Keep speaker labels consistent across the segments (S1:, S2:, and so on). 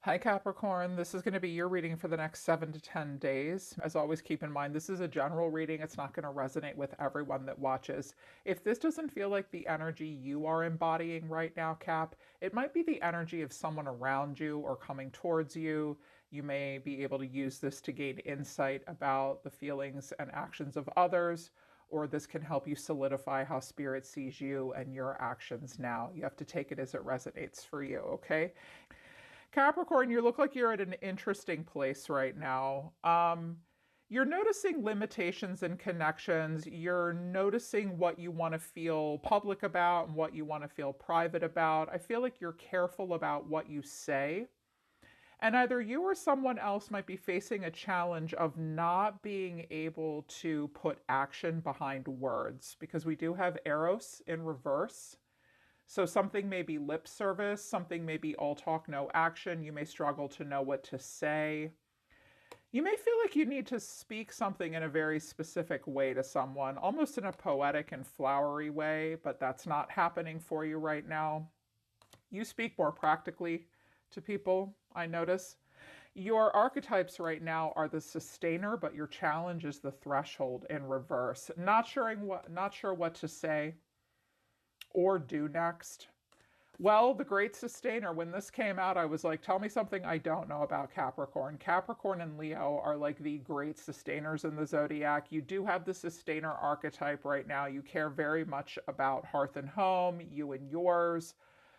S1: Hi Capricorn, this is going to be your reading for the next 7 to 10 days. As always, keep in mind this is a general reading. It's not going to resonate with everyone that watches. If this doesn't feel like the energy you are embodying right now, Cap, it might be the energy of someone around you or coming towards you. You may be able to use this to gain insight about the feelings and actions of others, or this can help you solidify how spirit sees you and your actions now. You have to take it as it resonates for you, okay? Capricorn, you look like you're at an interesting place right now. You're noticing limitations and connections. You're noticing what you want to feel public about and what you want to feel private about. I feel like you're careful about what you say. And either you or someone else might be facing a challenge of not being able to put action behind words because we do have Eros in reverse. So something may be lip service, something may be all talk, no action. You may struggle to know what to say. You may feel like you need to speak something in a very specific way to someone, almost in a poetic and flowery way, but that's not happening for you right now. You speak more practically to people, I notice. Your archetypes right now are the sustainer, but your challenge is the threshold in reverse. Not sure what to say or do next. Well, the Great Sustainer, when this came out, I was like, tell me something I don't know about Capricorn. Capricorn and Leo are like the great sustainers in the zodiac. You do have the sustainer archetype right now. You care very much about hearth and home, you and yours,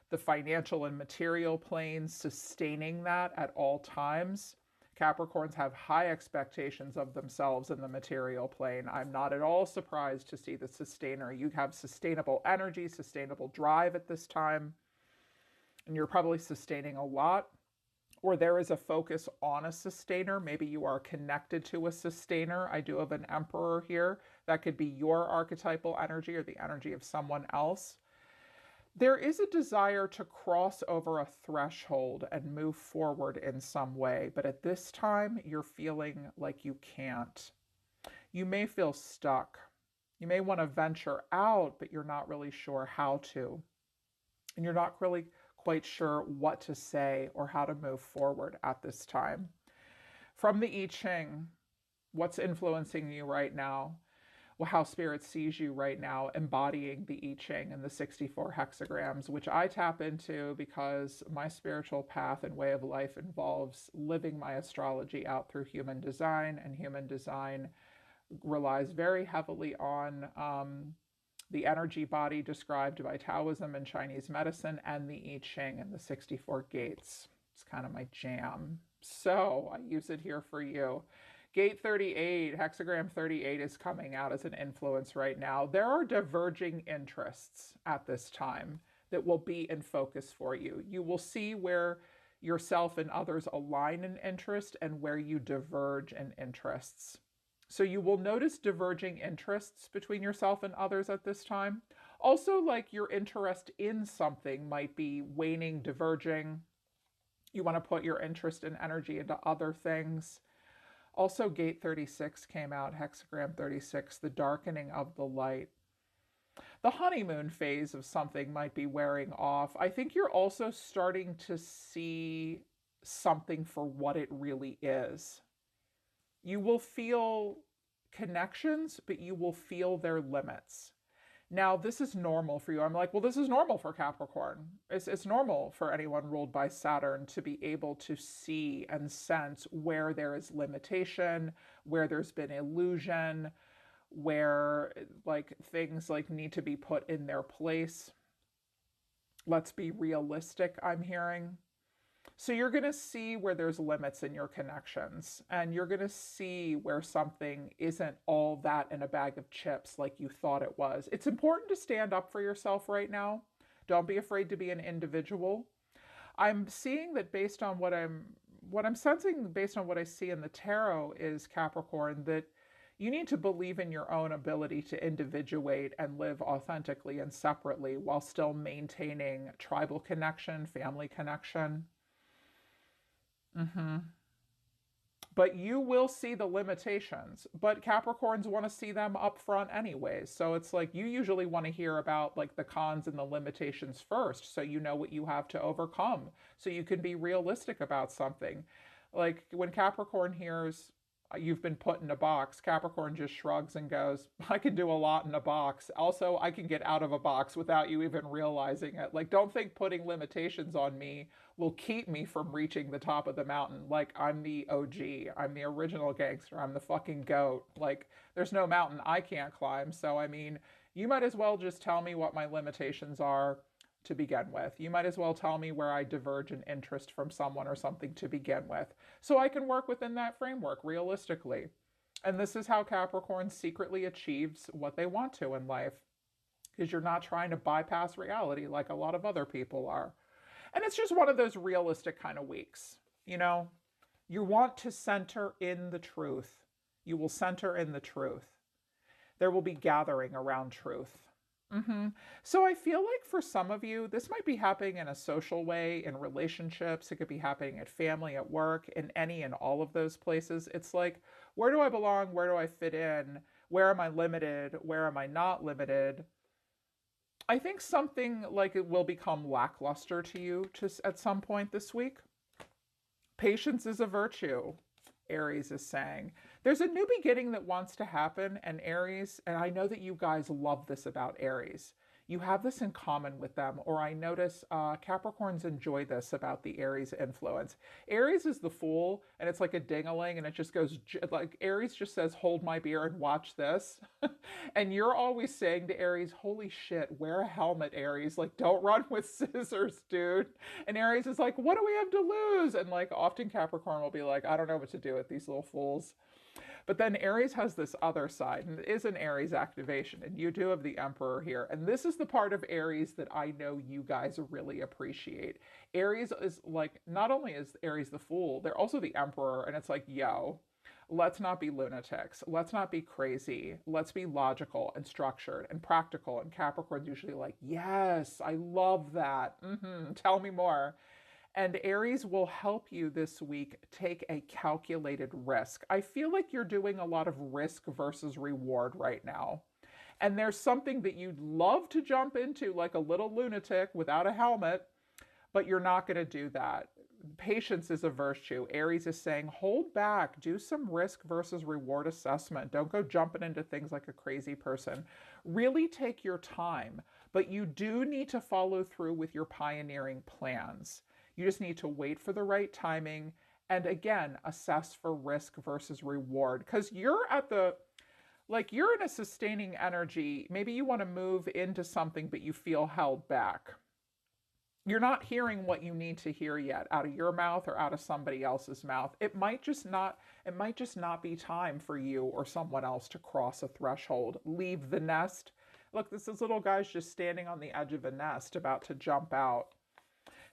S1: the financial and material planes, sustaining that at all times. Capricorns have high expectations of themselves in the material plane. I'm not at all surprised to see the sustainer. You have sustainable energy, sustainable drive at this time, and you're probably sustaining a lot, or there is a focus on a sustainer. Maybe you are connected to a sustainer. I do have an emperor here. That could be your archetypal energy or the energy of someone else. There is a desire to cross over a threshold and move forward in some way, but at this time, you're feeling like you can't. You may feel stuck. You may want to venture out, but you're not really sure how to. And you're not really quite sure what to say or how to move forward at this time. From the I-Ching, what's influencing you right now? Well, how spirit sees you right now, embodying the I-Ching and the 64 hexagrams, which I tap into because my spiritual path and way of life involves living my astrology out through human design, and human design relies very heavily on the energy body described by Taoism and Chinese medicine, and the I Ching and the 64 gates. It's kind of my jam. So I use it here for you. Gate 38, hexagram 38 is coming out as an influence right now. There are diverging interests at this time that will be in focus for you. You will see where yourself and others align in interest and where you diverge in interests. So you will notice diverging interests between yourself and others at this time. Also, like your interest in something might be waning, diverging. You want to put your interest and energy into other things. Also, gate 36 came out, hexagram 36, the darkening of the light. The honeymoon phase of something might be wearing off. I think you're also starting to see something for what it really is. You will feel connections, but you will feel their limits. Now, this is normal for you. I'm like, well, this is normal for Capricorn. It's normal for anyone ruled by Saturn to be able to see and sense where there is limitation, where there's been illusion, where like things like need to be put in their place. Let's be realistic, I'm hearing. So you're going to see where there's limits in your connections, and you're going to see where something isn't all that in a bag of chips like you thought it was. It's important to stand up for yourself right now. Don't be afraid to be an individual. I'm seeing that based on what I'm sensing based on what I see in the tarot is Capricorn, that you need to believe in your own ability to individuate and live authentically and separately while still maintaining tribal connection, family connection. but you will see the limitations. But Capricorns want to see them up front anyways. So it's like you usually want to hear about like the cons and the limitations first, so you know what you have to overcome, so you can be realistic about something. Like when Capricorn hears you've been put in a box, Capricorn just shrugs and goes, I can do a lot in a box. Also, I can get out of a box without you even realizing it. Like, don't think putting limitations on me will keep me from reaching the top of the mountain. Like, I'm the OG, I'm the original gangster, I'm the fucking goat. Like, there's no mountain I can't climb. So, I mean, you might as well just tell me what my limitations are to begin with. You might as well tell me where I diverge in interest from someone or something to begin with, so I can work within that framework realistically. And this is how Capricorn secretly achieves what they want to in life, because you're not trying to bypass reality like a lot of other people are. And it's just one of those realistic kind of weeks. You know, you want to center in the truth. You will center in the truth. There will be gathering around truth. So I feel like for some of you, this might be happening in a social way, in relationships. It could be happening at family, at work, in any and all of those places. It's like, where do I belong? Where do I fit in? Where am I limited? Where am I not limited? I think something like it will become lackluster to you at some point this week. Patience is a virtue, Aries is saying. There's a new beginning that wants to happen, and Aries, and I know that you guys love this about Aries. You have this in common with them, or I notice Capricorns enjoy this about the Aries influence. Aries is the fool, and it's like a ding-a-ling, and it just goes, like, Aries just says, hold my beer and watch this. And you're always saying to Aries, holy shit, wear a helmet, Aries. Like, don't run with scissors, dude. And Aries is like, what do we have to lose? And like, often Capricorn will be like, I don't know what to do with these little fools. But then Aries has this other side, and it is an Aries activation, and you do have the Emperor here. And this is the part of Aries that I know you guys really appreciate. Aries is like, not only is Aries the Fool, they're also the Emperor, and it's like, yo, let's not be lunatics. Let's not be crazy. Let's be logical and structured and practical. And Capricorn's usually like, yes, I love that. Tell me more. And Aries will help you this week take a calculated risk. I feel like you're doing a lot of risk versus reward right now. And there's something that you'd love to jump into like a little lunatic without a helmet, but you're not going to do that. Patience is a virtue. Aries is saying, hold back, do some risk versus reward assessment. Don't go jumping into things like a crazy person. Really take your time, but you do need to follow through with your pioneering plans. You just need to wait for the right timing and again, assess for risk versus reward, because you're at the, like, you're in a sustaining energy. Maybe you want to move into something, but you feel held back. You're not hearing what you need to hear yet out of your mouth or out of somebody else's mouth. It might just not be time for you or someone else to cross a threshold, leave the nest. Look, this little guy's just standing on the edge of a nest about to jump out.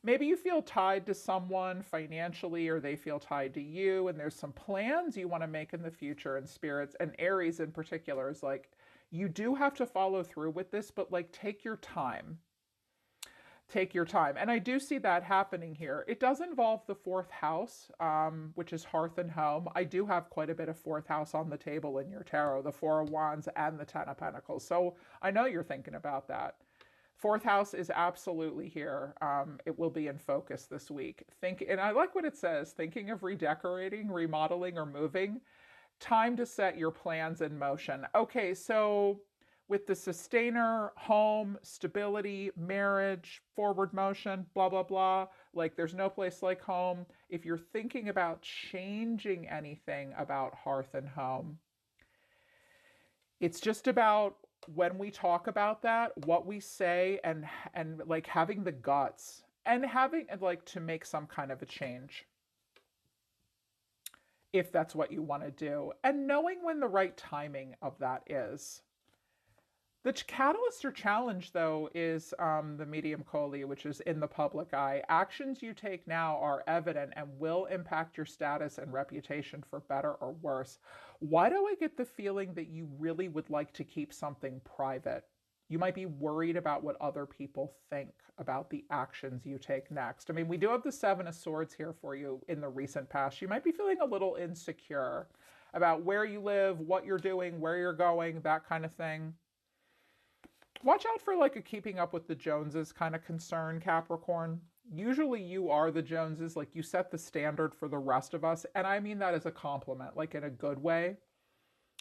S1: Maybe you feel tied to someone financially, or they feel tied to you, and there's some plans you want to make in the future, and spirits, and Aries in particular is like, you do have to follow through with this, but like, take your time. Take your time. And I do see that happening here. It does involve the fourth house, which is hearth and home. I do have quite a bit of fourth house on the table in your tarot, the Four of Wands and the Ten of Pentacles. So I know you're thinking about that. Fourth house is absolutely here. It will be in focus this week. And I like what it says, thinking of redecorating, remodeling, or moving. Time to set your plans in motion. Okay, so with the sustainer, home, stability, marriage, forward motion, blah, blah, blah, like there's no place like home. If you're thinking about changing anything about hearth and home, it's just about, when we talk about that, what we say, and like having the guts and having like to make some kind of a change, if that's what you want to do, and knowing when the right timing of that is. The catalyst or challenge, though, is the medium coeli, which is in the public eye. Actions you take now are evident and will impact your status and reputation for better or worse. Why do I get the feeling that you really would like to keep something private? You might be worried about what other people think about the actions you take next. I mean, we do have the Seven of Swords here for you in the recent past. You might be feeling a little insecure about where you live, what you're doing, where you're going, that kind of thing. Watch out for like a keeping up with the Joneses kind of concern, Capricorn. Usually you are the Joneses, like you set the standard for the rest of us. And I mean that as a compliment, like in a good way.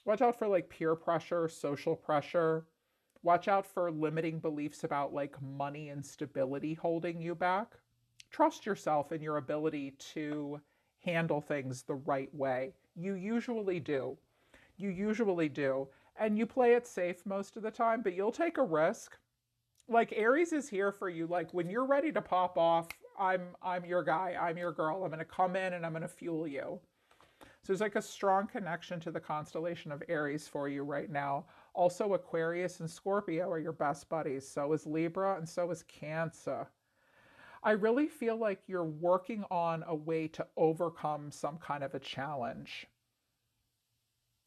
S1: Watch out for like peer pressure, social pressure. Watch out for limiting beliefs about like money and stability holding you back. Trust yourself in your ability to handle things the right way. You usually do. You usually do. And you play it safe most of the time, but you'll take a risk. Like Aries is here for you. Like when you're ready to pop off, I'm your guy. I'm your girl. I'm going to come in and I'm going to fuel you. So there's like a strong connection to the constellation of Aries for you right now. Also, Aquarius and Scorpio are your best buddies. So is Libra and so is Cancer. I really feel like you're working on a way to overcome some kind of a challenge.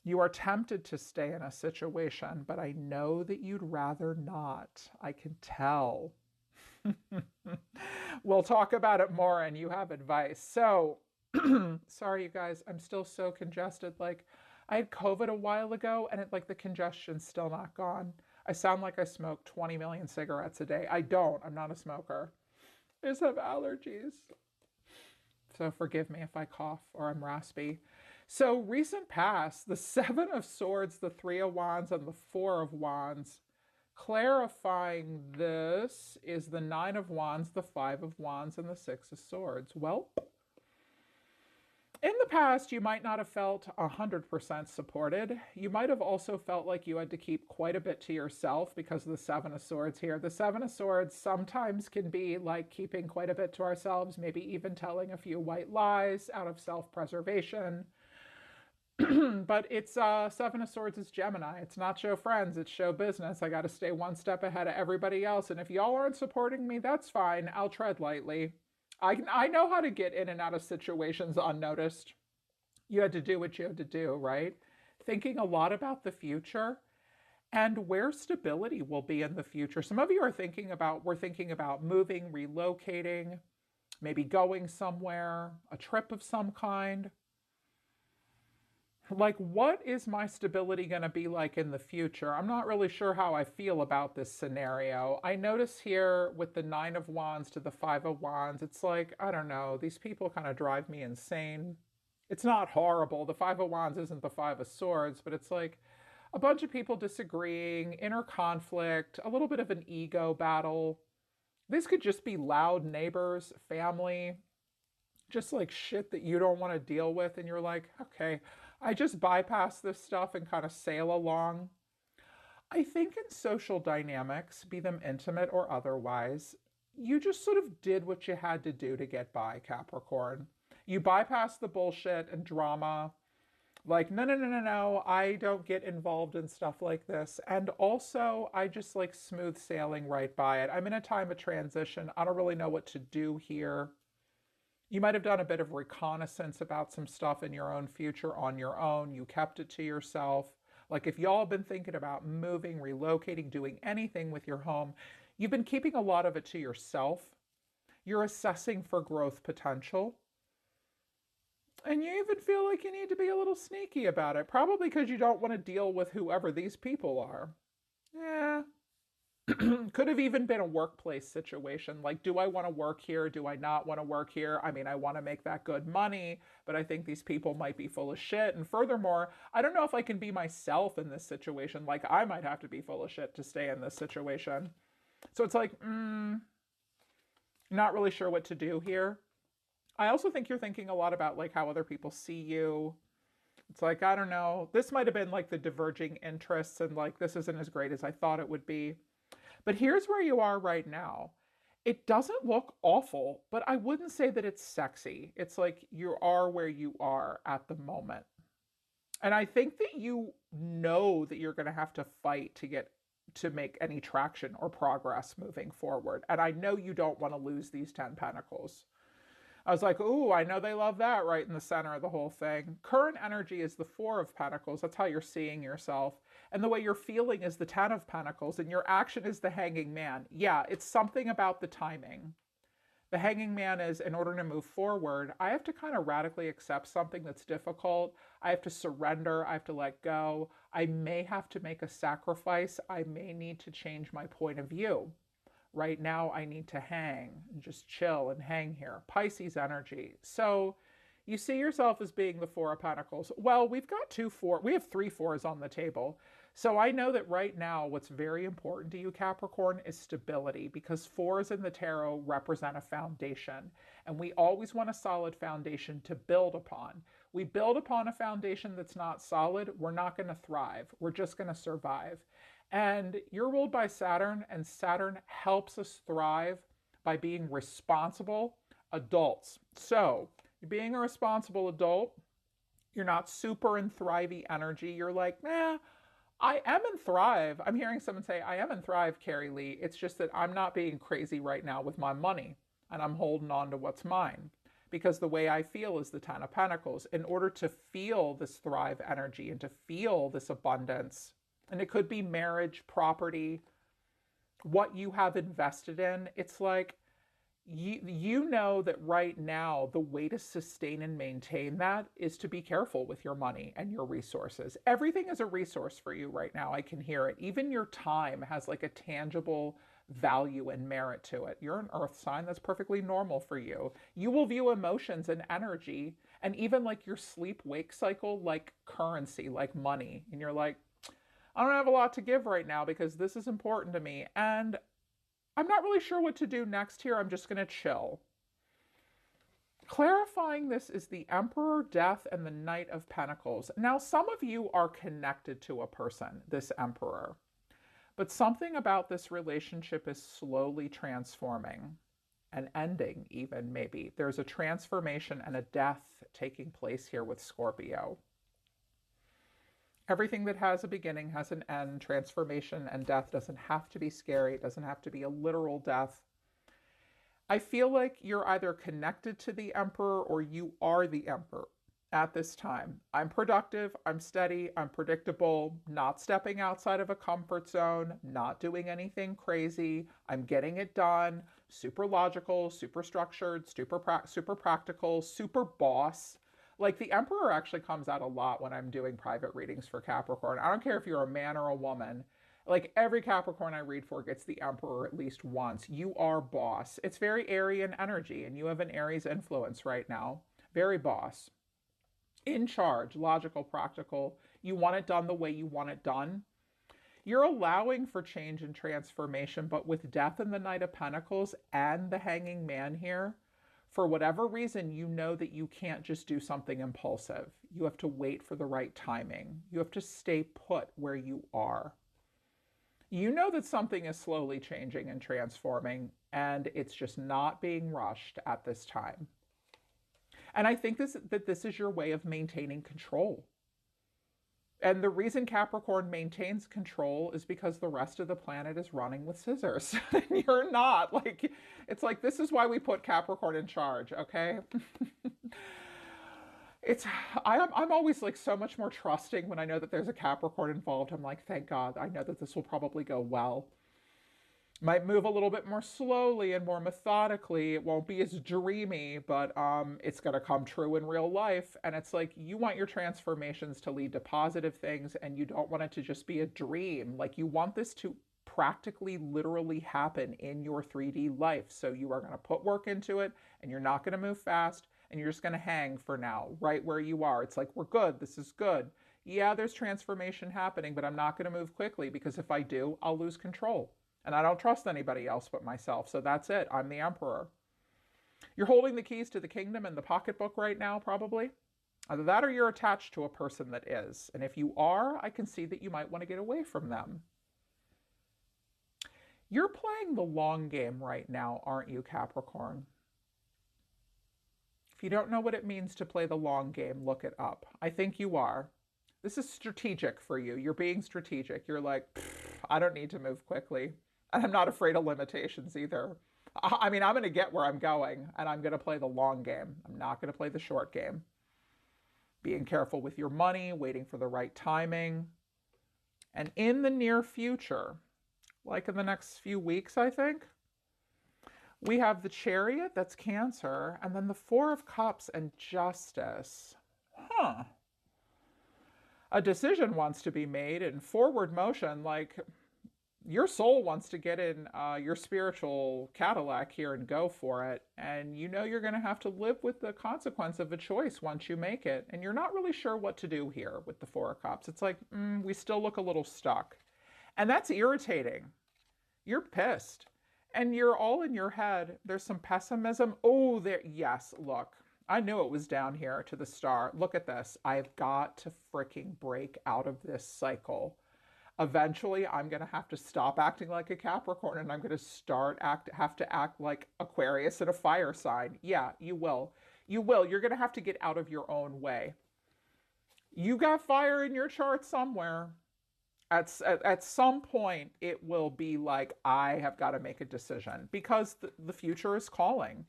S1: You are tempted to stay in a situation, but I know that you'd rather not. I can tell. We'll talk about it more and you have advice. So, sorry, you guys, I'm still so congested. Like, I had COVID a while ago and like the congestion's still not gone. I sound like I smoke 20 million cigarettes a day. I don't. I'm not a smoker. I just have allergies. So forgive me if I cough or I'm raspy. So recent past, the Seven of Swords, the Three of Wands, and the Four of Wands. Clarifying this is the Nine of Wands, the Five of Wands, and the Six of Swords. Well, in the past, you might not have felt 100% supported. You might have also felt like you had to keep quite a bit to yourself because of the Seven of Swords here. The Seven of Swords sometimes can be like keeping quite a bit to ourselves, maybe even telling a few white lies out of self-preservation. But it's Seven of Swords is Gemini. It's not show friends, it's show business. I got to stay one step ahead of everybody else. And if y'all aren't supporting me, that's fine. I'll tread lightly. I know how to get in and out of situations unnoticed. You had to do what you had to do, right? Thinking a lot about the future and where stability will be in the future. Some of you are we're thinking about moving, relocating, maybe going somewhere, a trip of some kind. Like, what is my stability going to be like in the future? I'm not really sure how I feel about this scenario. I notice here with the Nine of Wands to the Five of Wands, it's like, I don't know, these people kind of drive me insane. It's not horrible. The Five of Wands isn't the Five of Swords, but it's like a bunch of people disagreeing, inner conflict, a little bit of an ego battle. This could just be loud neighbors, family, just like shit that you don't want to deal with. And you're like, okay, I just bypass this stuff and kind of sail along. I think in social dynamics, be them intimate or otherwise, you just sort of did what you had to do to get by, Capricorn. You bypassed the bullshit and drama. Like, no, no, no, no, no, I don't get involved in stuff like this. And also, I just like smooth sailing right by it. I'm in a time of transition. I don't really know what to do here. You might have done a bit of reconnaissance about some stuff in your own future on your own. You kept it to yourself. Like if y'all have been thinking about moving, relocating, doing anything with your home, you've been keeping a lot of it to yourself. You're assessing for growth potential. And you even feel like you need to be a little sneaky about it, probably because you don't want to deal with whoever these people are. Yeah, could have even been a workplace situation. Like, do I want to work here? Do I not want to work here? I mean, I want to make that good money, but I think these people might be full of shit. And furthermore, I don't know if I can be myself in this situation. Like, I might have to be full of shit to stay in this situation. So it's like, not really sure what to do here. I also think you're thinking a lot about like how other people see you. It's like, I don't know. This might have been like the diverging interests and like, this isn't as great as I thought it would be. But here's where you are right now. It doesn't look awful, but I wouldn't say that it's sexy. It's like you are where you are at the moment. And I think that you know that you're going to have to fight to make any traction or progress moving forward. And I know you don't want to lose these 10 pentacles. I was like, ooh, I know they love that right in the center of the whole thing. Current energy is the Four of Pentacles. That's how you're seeing yourself. And the way you're feeling is the Ten of Pentacles, and your action is the Hanging Man. Yeah, it's something about the timing. The Hanging Man is, in order to move forward, I have to kind of radically accept something that's difficult. I have to surrender. I have to let go. I may have to make a sacrifice. I may need to change my point of view. Right now, I need to hang and just chill and hang here. Pisces energy. So you see yourself as being the Four of Pentacles. Well, we've got we have three fours on the table. So I know that right now what's very important to you, Capricorn, is stability, because fours in the tarot represent a foundation. And we always want a solid foundation to build upon. We build upon a foundation that's not solid, we're not going to thrive. We're just going to survive. And you're ruled by Saturn, and Saturn helps us thrive by being responsible adults. So, being a responsible adult, you're not super in thrivey energy. You're like, I am in thrive. I'm hearing someone say, I am in thrive, Carrie Lee. It's just that I'm not being crazy right now with my money, and I'm holding on to what's mine. Because the way I feel is the Ten of Pentacles. In order to feel this thrive energy and to feel this abundance, and it could be marriage, property, what you have invested in. It's like you know that right now the way to sustain and maintain that is to be careful with your money and your resources. Everything is a resource for you right now. I can hear it. Even your time has like a tangible value and merit to it. You're an earth sign. That's perfectly normal for you. You will view emotions and energy and even like your sleep wake cycle like currency, like money. And you're like, I don't have a lot to give right now because this is important to me. And I'm not really sure what to do next here. I'm just going to chill. Clarifying this is the Emperor, Death, and the Knight of Pentacles. Now, some of you are connected to a person, this Emperor. But something about this relationship is slowly transforming and ending even, maybe. There's a transformation and a death taking place here with Scorpio. Everything that has a beginning has an end. Transformation and death doesn't have to be scary. It doesn't have to be a literal death. I feel like you're either connected to the Emperor or you are the Emperor at this time. I'm productive, I'm steady, I'm predictable, not stepping outside of a comfort zone, not doing anything crazy. I'm getting it done. Super logical, super structured, super practical, super boss. Like the Emperor actually comes out a lot when I'm doing private readings for Capricorn. I don't care if you're a man or a woman. Like every Capricorn I read for gets the Emperor at least once. You are boss. It's very Aryan energy, and you have an Aries influence right now. Very boss. In charge, logical, practical. You want it done the way you want it done. You're allowing for change and transformation, but with Death and the Knight of Pentacles and the Hanging Man here, for whatever reason, you know that you can't just do something impulsive. You have to wait for the right timing. You have to stay put where you are. You know that something is slowly changing and transforming, and it's just not being rushed at this time. And I think that this is your way of maintaining control. And the reason Capricorn maintains control is because the rest of the planet is running with scissors. You're not. Like, it's like, this is why we put Capricorn in charge, okay? I'm always like so much more trusting when I know that there's a Capricorn involved. I'm like, thank God, I know that this will probably go well. Might move a little bit more slowly and more methodically. It won't be as dreamy, but it's going to come true in real life. And it's like, you want your transformations to lead to positive things, and you don't want it to just be a dream. Like, you want this to practically, literally happen in your 3D life. So you are going to put work into it, and you're not going to move fast, and you're just going to hang for now, right where you are. It's like, we're good. This is good. Yeah, there's transformation happening, but I'm not going to move quickly, because if I do, I'll lose control. And I don't trust anybody else but myself. So that's it. I'm the Emperor. You're holding the keys to the kingdom in the pocketbook right now, probably. Either that or you're attached to a person that is. And if you are, I can see that you might want to get away from them. You're playing the long game right now, aren't you, Capricorn? If you don't know what it means to play the long game, look it up. I think you are. This is strategic for you. You're being strategic. You're like, I don't need to move quickly. And I'm not afraid of limitations either. I mean, I'm going to get where I'm going, and I'm going to play the long game. I'm not going to play the short game. Being careful with your money, waiting for the right timing. And in the near future, like in the next few weeks, I think, we have the Chariot, that's Cancer, and then the Four of Cups and Justice. Huh. A decision wants to be made in forward motion, like your soul wants to get in your spiritual Cadillac here and go for it. And you know you're going to have to live with the consequence of a choice once you make it. And you're not really sure what to do here with the Four of Cups. It's like, we still look a little stuck. And that's irritating. You're pissed. And you're all in your head. There's some pessimism. Oh, there. Yes, look. I knew it was down here to the star. Look at this. I've got to freaking break out of this cycle. Eventually, I'm going to have to stop acting like a Capricorn and I'm going to have to act like Aquarius and a fire sign. Yeah, you will. You will. You're going to have to get out of your own way. You got fire in your chart somewhere. At some point, it will be like, I have got to make a decision because the future is calling.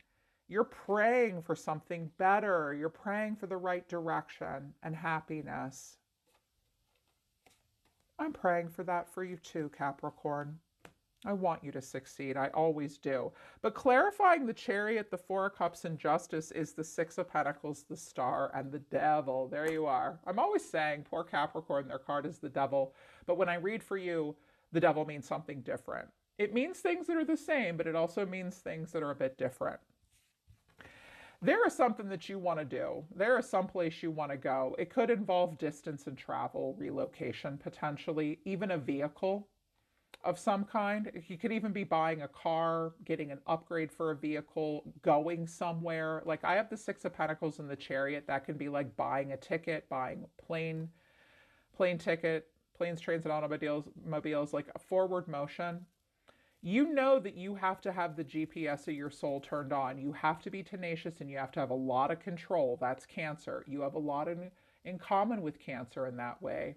S1: You're praying for something better. You're praying for the right direction and happiness. I'm praying for that for you too, Capricorn. I want you to succeed. I always do. But clarifying the Chariot, the Four of Cups, and Justice is the Six of Pentacles, the Star, and the Devil. There you are. I'm always saying, poor Capricorn, their card is the Devil. But when I read for you, the Devil means something different. It means things that are the same, but it also means things that are a bit different. There is something that you want to do. There is someplace you want to go. It could involve distance and travel, relocation potentially, even a vehicle of some kind. You could even be buying a car, getting an upgrade for a vehicle, going somewhere. Like I have the Six of Pentacles in the Chariot. That can be like buying a ticket, buying a plane ticket, planes, trains, and automobiles, like a forward motion. You know that you have to have the GPS of your soul turned on. You have to be tenacious and you have to have a lot of control. That's Cancer. You have a lot in common with Cancer in that way.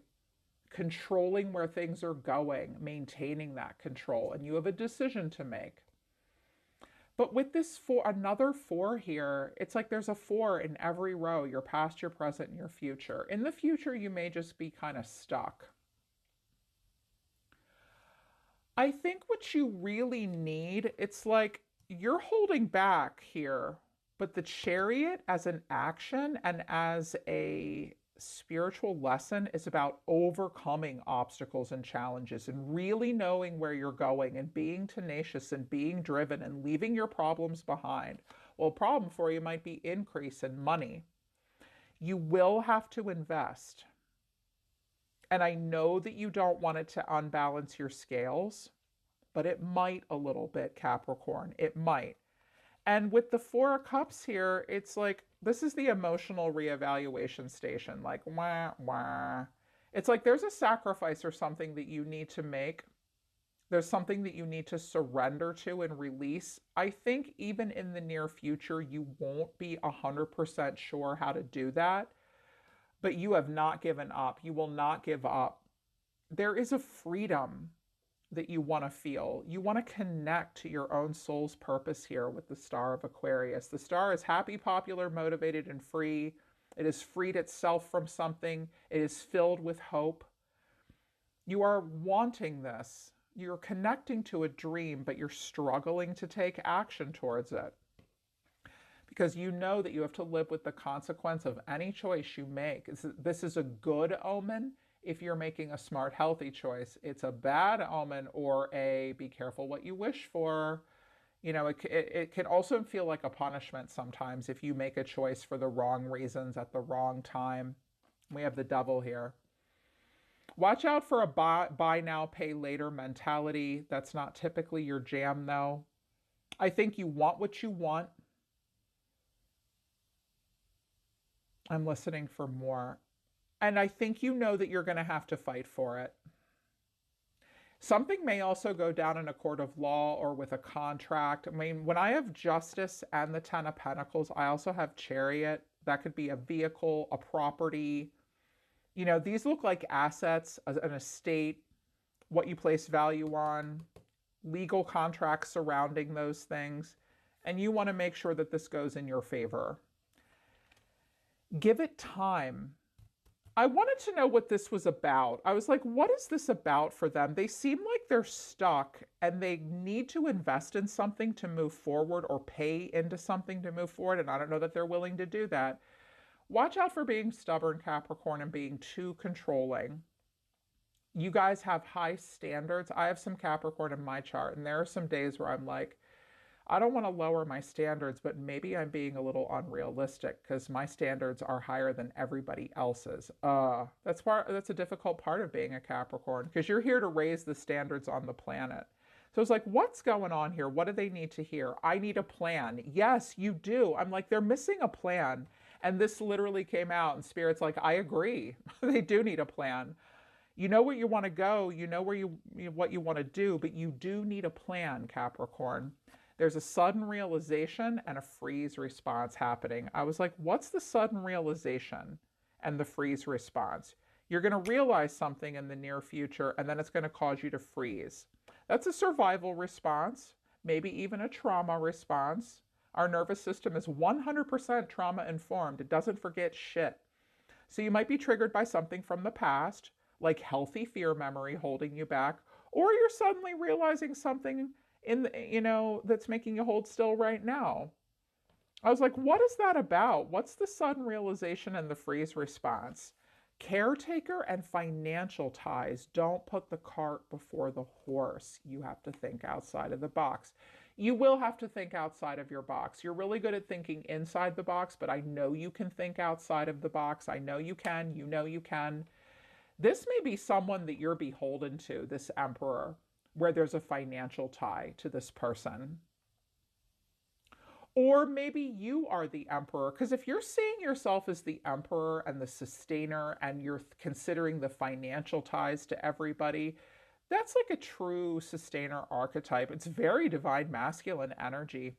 S1: Controlling where things are going, maintaining that control, and you have a decision to make. But with this another four here, it's like there's a four in every row, your past, your present, and your future. In the future, you may just be kind of stuck. I think what you really need, it's like you're holding back here, but the Chariot as an action and as a spiritual lesson is about overcoming obstacles and challenges and really knowing where you're going and being tenacious and being driven and leaving your problems behind. Well, a problem for you might be increase in money. You will have to invest. And I know that you don't want it to unbalance your scales, but it might a little bit, Capricorn. It might. And with the Four of Cups here, it's like, this is the emotional reevaluation station. Like, wah, wah. It's like there's a sacrifice or something that you need to make. There's something that you need to surrender to and release. I think even in the near future, you won't be 100% sure how to do that. But you have not given up. You will not give up. There is a freedom that you want to feel. You want to connect to your own soul's purpose here with the Star of Aquarius. The star is happy, popular, motivated, and free. It has freed itself from something. It is filled with hope. You are wanting this. You're connecting to a dream, but you're struggling to take action towards it. Because you know that you have to live with the consequence of any choice you make. This is a good omen if you're making a smart, healthy choice. It's a bad omen or a be careful what you wish for. You know, it can also feel like a punishment sometimes if you make a choice for the wrong reasons at the wrong time. We have the Devil here. Watch out for a buy now, pay later mentality. That's not typically your jam, though. I think you want what you want. I'm listening for more. And I think you know that you're going to have to fight for it. Something may also go down in a court of law or with a contract. I mean, when I have Justice and the Ten of Pentacles, I also have Chariot. That could be a vehicle, a property. You know, these look like assets, an estate, what you place value on. legal contracts surrounding those things, and you want to make sure that this goes in your favor. Give it time. I wanted to know what this was about. I was like, what is this about for them? They seem like they're stuck and they need to invest in something to move forward or pay into something to move forward. And I don't know that they're willing to do that. Watch out for being stubborn, Capricorn, and being too controlling. You guys have high standards. I have some Capricorn in my chart, and there are some days where I'm like, I don't want to lower my standards, but maybe I'm being a little unrealistic because my standards are higher than everybody else's. That's a difficult part of being a Capricorn because you're here to raise the standards on the planet. So it's like, what's going on here? What do they need to hear? I need a plan. Yes, you do. I'm like, they're missing a plan. And this literally came out, and Spirit's like, I agree. They do need a plan. You know where you want to go, you know what you want to do, but you do need a plan, Capricorn. There's a sudden realization and a freeze response happening. I was like, what's the sudden realization and the freeze response? You're going to realize something in the near future, and then it's going to cause you to freeze. That's a survival response, maybe even a trauma response. Our nervous system is 100% trauma informed. It doesn't forget shit. So you might be triggered by something from the past, like healthy fear memory holding you back, or you're suddenly realizing something that's making you hold still right now. I was like, what is that about? What's the sudden realization and the freeze response? Caretaker and financial ties. Don't put the cart before the horse. You have to think outside of the box. You will have to think outside of your box. You're really good at thinking inside the box, but I know you can think outside of the box. I know you can. You know you can. This may be someone that you're beholden to, this emperor, where there's a financial tie to this person. Or maybe you are the emperor, because if you're seeing yourself as the emperor and the sustainer and you're considering the financial ties to everybody, that's like a true sustainer archetype. It's very divine masculine energy.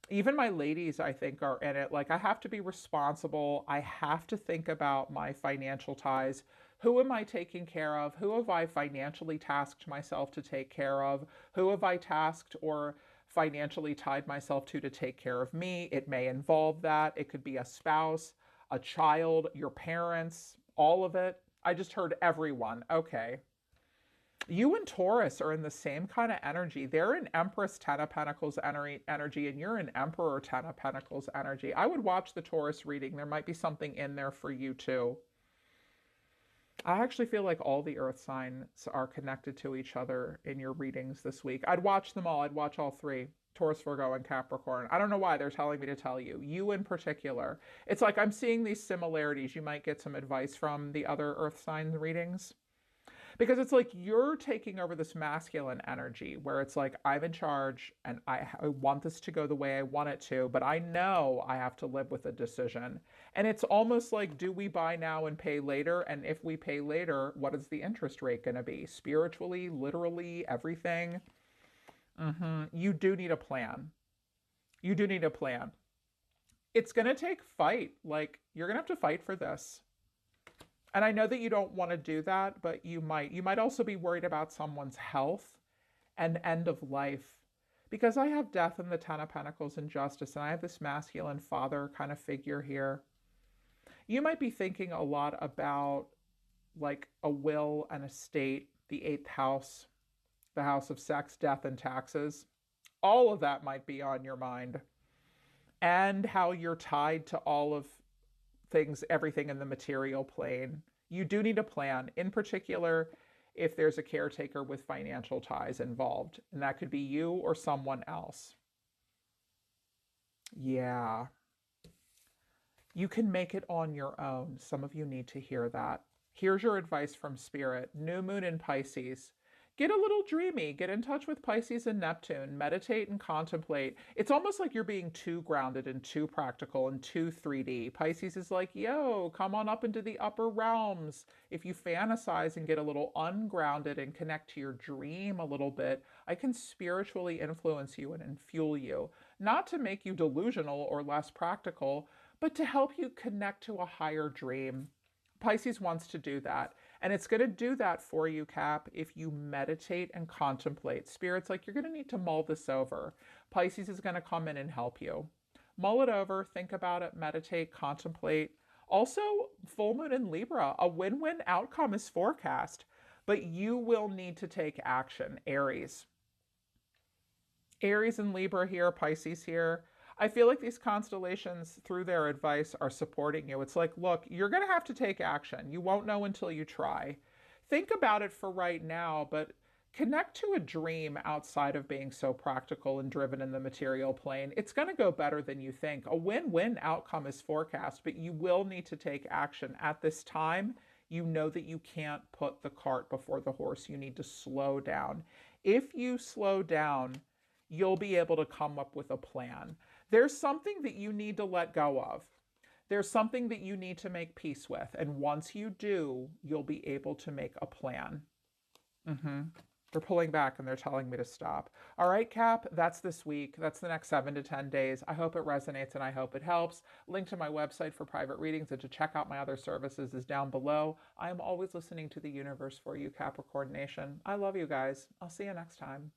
S1: Even my ladies, I think, are in it. Like, I have to be responsible. I have to think about my financial ties. Who am I taking care of? Who have I financially tasked myself to take care of? Who have I tasked or financially tied myself to take care of me? It may involve that. It could be a spouse, a child, your parents, all of it. I just heard everyone. Okay. You and Taurus are in the same kind of energy. They're in Empress Ten of Pentacles energy, and you're in Emperor Ten of Pentacles energy. I would watch the Taurus reading. There might be something in there for you too. I actually feel like all the earth signs are connected to each other in your readings this week. I'd watch them all. I'd watch all three. Taurus, Virgo, and Capricorn. I don't know why they're telling me to tell you. You in particular. It's like I'm seeing these similarities. You might get some advice from the other earth sign readings. Because it's like you're taking over this masculine energy where it's like, I'm in charge and I want this to go the way I want it to, but I know I have to live with a decision. And it's almost like, do we buy now and pay later? And if we pay later, what is the interest rate going to be? Spiritually, literally, everything. You do need a plan. You do need a plan. It's going to take fight. Like, you're going to have to fight for this. And I know that you don't want to do that, but you might. You might also be worried about someone's health and end of life. Because I have death in the Ten of Pentacles and justice, and I have this masculine father kind of figure here. You might be thinking a lot about like a will and estate, the 8th house, the house of sex, death, and taxes. All of that might be on your mind. And how you're tied to all of things, everything in the material plane. You do need a plan, in particular, if there's a caretaker with financial ties involved. And that could be you or someone else. Yeah. You can make it on your own. Some of you need to hear that. Here's your advice from Spirit. New moon in Pisces. Get a little dreamy. Get in touch with Pisces and Neptune. Meditate and contemplate. It's almost like you're being too grounded and too practical and too 3D. Pisces is like, yo, come on up into the upper realms. If you fantasize and get a little ungrounded and connect to your dream a little bit, I can spiritually influence you and fuel you. Not to make you delusional or less practical, but to help you connect to a higher dream. Pisces wants to do that. And it's going to do that for you, Cap, if you meditate and contemplate. Spirit's like, you're going to need to mull this over. Pisces is going to come in and help you. Mull it over, think about it, meditate, contemplate. Also, full moon in Libra, a win win outcome is forecast, but you will need to take action, Aries. Aries and Libra here, Pisces here. I feel like these constellations, through their advice, are supporting you. It's like, look, you're going to have to take action. You won't know until you try. Think about it for right now, but connect to a dream outside of being so practical and driven in the material plane. It's going to go better than you think. A win win outcome is forecast, but you will need to take action. At this time, you know that you can't put the cart before the horse. You need to slow down. If you slow down, you'll be able to come up with a plan. There's something that you need to let go of. There's something that you need to make peace with. And once you do, you'll be able to make a plan. They're pulling back and they're telling me to stop. All right, Cap, that's this week. That's the next 7 to 10 days. I hope it resonates and I hope it helps. Link to my website for private readings and to check out my other services is down below. I am always listening to the universe for you, Capricorn Nation. I love you guys. I'll see you next time.